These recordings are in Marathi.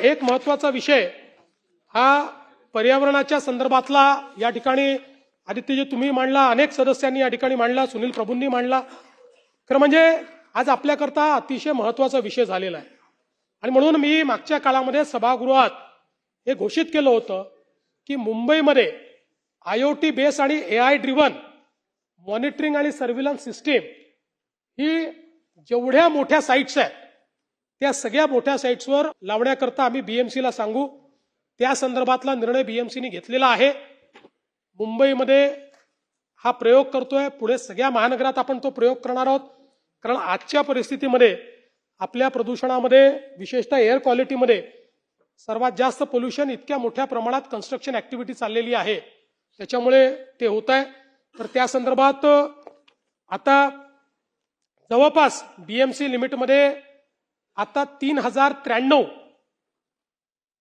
एक महत्त्वाचा विषय हा पर्यावरणाच्या संदर्भातला या ठिकाणी आदित्यजी तुम्ही मांडला, अनेक सदस्यांनी या ठिकाणी मांडला, सुनील प्रभूंनी मांडला। खरं म्हणजे आज आपल्याकरता अतिशय महत्त्वाचा विषय झालेला आहे आणि म्हणून मी मागच्या काळामध्ये सभागृहात हे घोषित केलं होतं की मुंबईमध्ये IoT बेस आणि AI ड्रिव्हन मॉनिटरिंग आणि सर्व्हिलन्स सिस्टीम ही जेवढ्या मोठ्या साइट्स आहेत त्या सगळ्या मोठ्या साइट्सवर लावण्याकरता आम्ही BMC ला सांगू। त्या संदर्भातला निर्णय BMC ने घेतलेला आहे। मुंबईमध्ये हा प्रयोग करतोय, पुढे सगळ्या महानगरात आपण तो प्रयोग करणार आहोत। कारण आजच्या परिस्थितीमध्ये आपल्या प्रदूषणामध्ये विशेषतः एअर क्वालिटीमध्ये सर्वात जास्त पोल्युशन इतक्या मोठ्या प्रमाणात कन्स्ट्रक्शन ऍक्टिव्हिटी चाललेली आहे, त्याच्यामुळे ते होत आहे। तर त्या संदर्भात आता जवळपास BMC लिमिटमध्ये आता 3093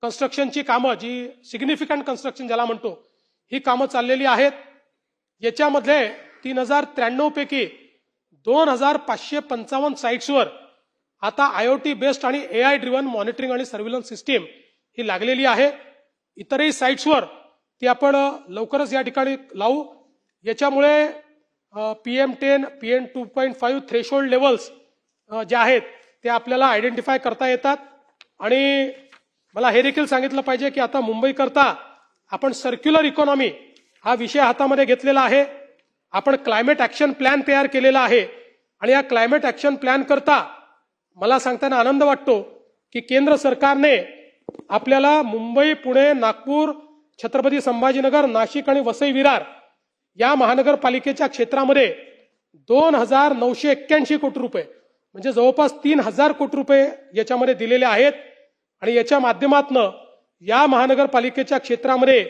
कन्स्ट्रक्शनची कामं, जी सिग्निफिकंट कन्स्ट्रक्शन ज्याला म्हणतो, ही कामं चाललेली आहेत। याच्यामध्ये 3093 पैकी 2555 साइट्सवर आता IoT बेस्ड आणि AI ड्रिव्हन मॉनिटरिंग आणि सर्व्हिलन्स सिस्टीम ही लागलेली आहे। इतरही साइट्सवर ती आपण लवकरच या ठिकाणी लावू। याच्यामुळे PM10, PM 2.5 थ्रेशोल्ड लेवल्स जे आहेत ते आपल्याला आयडेंटिफाय करता येतात। आणि मला हे देखील सांगितलं पाहिजे की आता मुंबई करता आपण सर्क्युलर इकॉनॉमी हा विषय हातामध्ये घेतलेला आहे। आपण क्लायमेट ऍक्शन प्लॅन तयार केलेला आहे आणि या क्लायमेट ऍक्शन प्लॅन करता मला सांगताना आनंद वाटतो की केंद्र सरकारने आपल्याला मुंबई, पुणे, नागपूर, छत्रपती संभाजीनगर, नाशिक आणि वसई विरार या महानगरपालिकेच्या क्षेत्रामध्ये 2981 कोटी रुपये म्हणजे जवळपास 3000 कोटी रुपये याच्यामध्ये दिलेले आहेत। आणि याच्या माध्यमातून या महानगरपालिकेच्या क्षेत्रामध्ये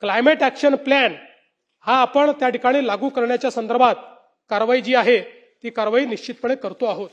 क्लायमेट ऍक्शन प्लॅन हा आपण त्या ठिकाणी लागू करण्याच्या संदर्भात कारवाई जी आहे ती कारवाई निश्चितपणे करतो आहोत।